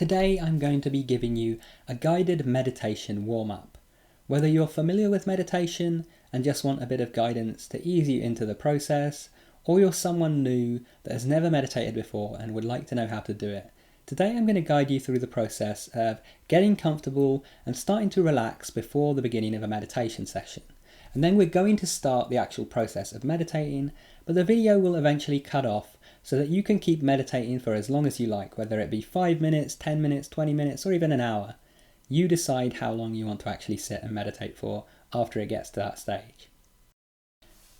Today I'm going to be giving you a guided meditation warm-up. Whether you're familiar with meditation and just want a bit of guidance to ease you into the process, or you're someone new that has never meditated before and would like to know how to do it, today I'm going to guide you through the process of getting comfortable and starting to relax before the beginning of a meditation session. And then we're going to start the actual process of meditating, but the video will eventually cut off so that you can keep meditating for as long as you like, whether it be 5 minutes, 10 minutes, 20 minutes, or even an hour. You decide how long you want to actually sit and meditate for after it gets to that stage.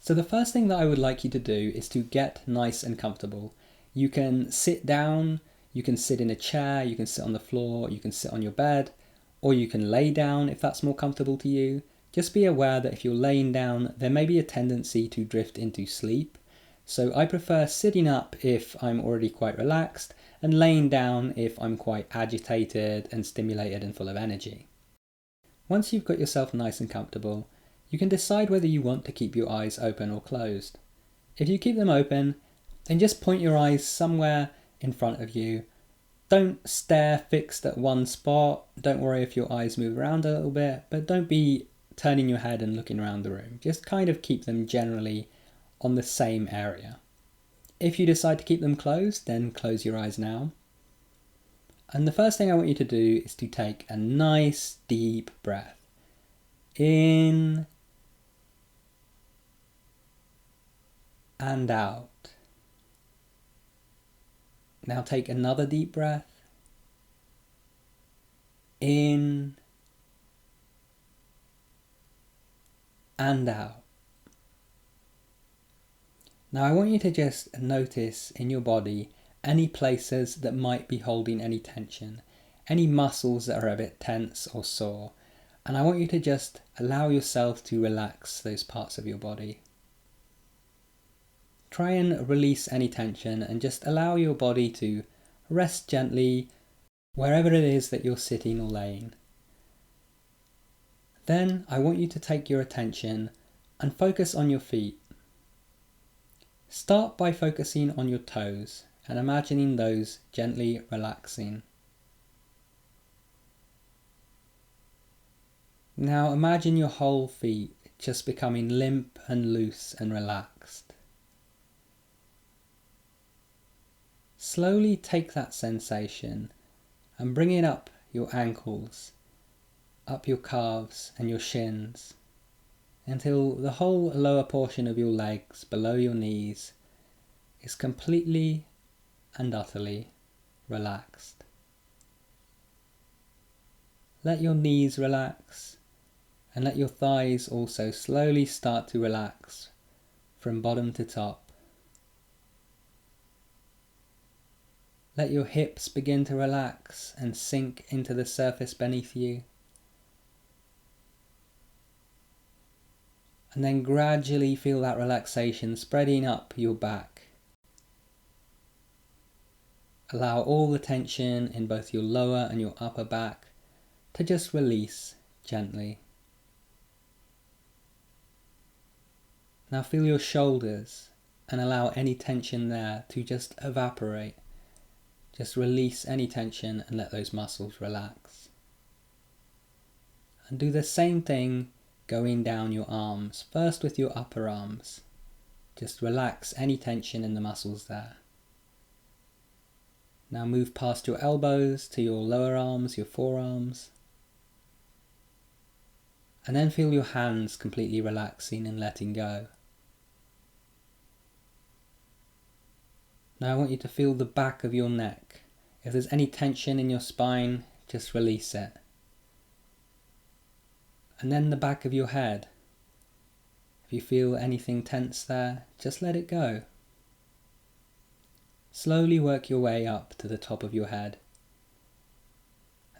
So the first thing that I would like you to do is to get nice and comfortable. You can sit down, you can sit in a chair, you can sit on the floor, you can sit on your bed, or you can lay down if that's more comfortable to you. Just be aware that if you're laying down, there may be a tendency to drift into sleep. So I prefer sitting up if I'm already quite relaxed and laying down if I'm quite agitated and stimulated and full of energy. Once you've got yourself nice and comfortable, you can decide whether you want to keep your eyes open or closed. If you keep them open, then just point your eyes somewhere in front of you. Don't stare fixed at one spot. Don't worry if your eyes move around a little bit, but don't be turning your head and looking around the room. Just kind of keep them generally on the same area. If you decide to keep them closed, then close your eyes now. And the first thing I want you to do is to take a nice deep breath. In and out. Now take another deep breath. In and out. Now I want you to just notice in your body any places that might be holding any tension, any muscles that are a bit tense or sore, and I want you to just allow yourself to relax those parts of your body. Try and release any tension and just allow your body to rest gently wherever it is that you're sitting or laying. Then I want you to take your attention and focus on your feet. Start by focusing on your toes and imagining those gently relaxing. Now imagine your whole feet just becoming limp and loose and relaxed. Slowly take that sensation and bring it up your ankles, up your calves and your shins, until the whole lower portion of your legs below your knees is completely and utterly relaxed. Let your knees relax and let your thighs also slowly start to relax from bottom to top. Let your hips begin to relax and sink into the surface beneath you. And then gradually feel that relaxation spreading up your back. Allow all the tension in both your lower and your upper back to just release gently. Now feel your shoulders and allow any tension there to just evaporate. Just release any tension and let those muscles relax. And do the same thing going down your arms, first with your upper arms. Just relax any tension in the muscles there. Now move past your elbows to your lower arms, your forearms. And then feel your hands completely relaxing and letting go. Now I want you to feel the back of your neck. If there's any tension in your spine, just release it. And then the back of your head. If you feel anything tense there, just let it go. Slowly work your way up to the top of your head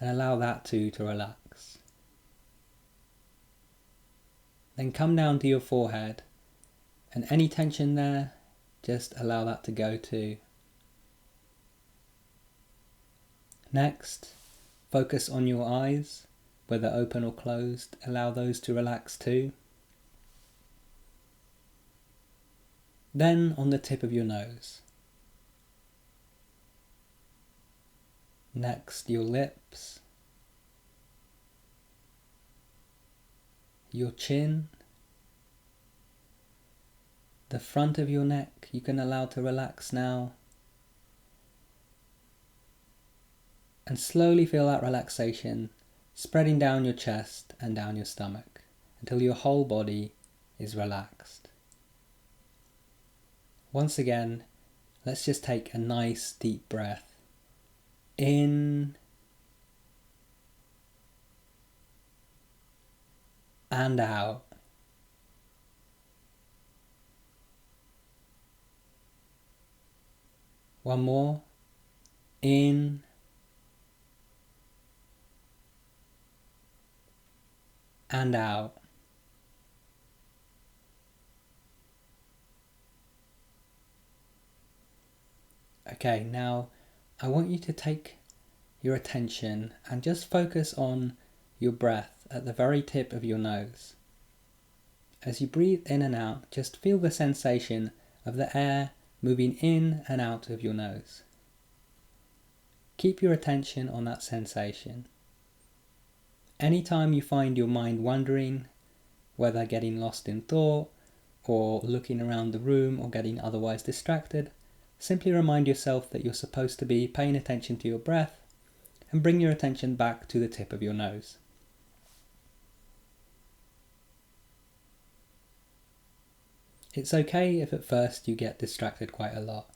and allow that too to relax. Then come down to your forehead and any tension there, just allow that to go too. Next, focus on your eyes. Whether open or closed, allow those to relax too. Then on the tip of your nose. Next, your lips, your chin, the front of your neck you can allow to relax now. And slowly feel that relaxation spreading down your chest and down your stomach until your whole body is relaxed. Once again, let's just take a nice deep breath in and out. One more, in and out. Okay, now I want you to take your attention and just focus on your breath at the very tip of your nose. As you breathe in and out, just feel the sensation of the air moving in and out of your nose. Keep your attention on that sensation. Anytime you find your mind wandering, whether getting lost in thought or looking around the room or getting otherwise distracted, simply remind yourself that you're supposed to be paying attention to your breath and bring your attention back to the tip of your nose. It's okay if at first you get distracted quite a lot.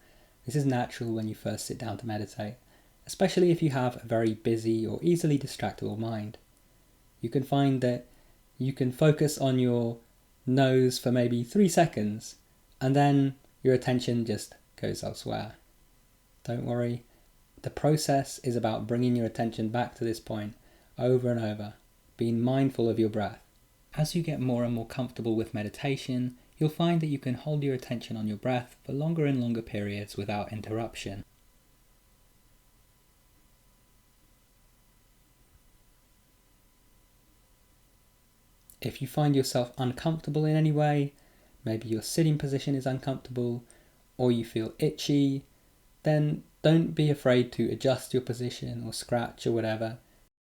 This is natural when you first sit down to meditate, especially if you have a very busy or easily distractible mind. You can find that you can focus on your nose for maybe 3 seconds and then your attention just goes elsewhere. Don't worry, the process is about bringing your attention back to this point over and over, being mindful of your breath. As you get more and more comfortable with meditation, you'll find that you can hold your attention on your breath for longer and longer periods without interruption. If you find yourself uncomfortable in any way, maybe your sitting position is uncomfortable, or you feel itchy, then don't be afraid to adjust your position or scratch or whatever.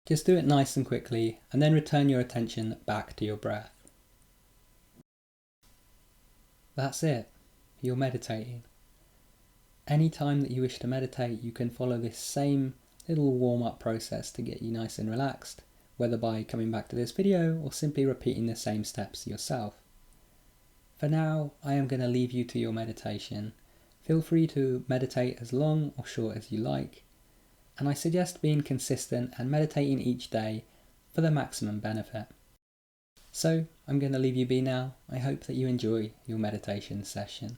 Just do it nice and quickly and then return your attention back to your breath. That's it. You're meditating. Anytime that you wish to meditate, you can follow this same little warm-up process to get you nice and relaxed, whether by coming back to this video or simply repeating the same steps yourself. For now, I am going to leave you to your meditation. Feel free to meditate as long or short as you like, and I suggest being consistent and meditating each day for the maximum benefit. So, I'm going to leave you be now. I hope that you enjoy your meditation session.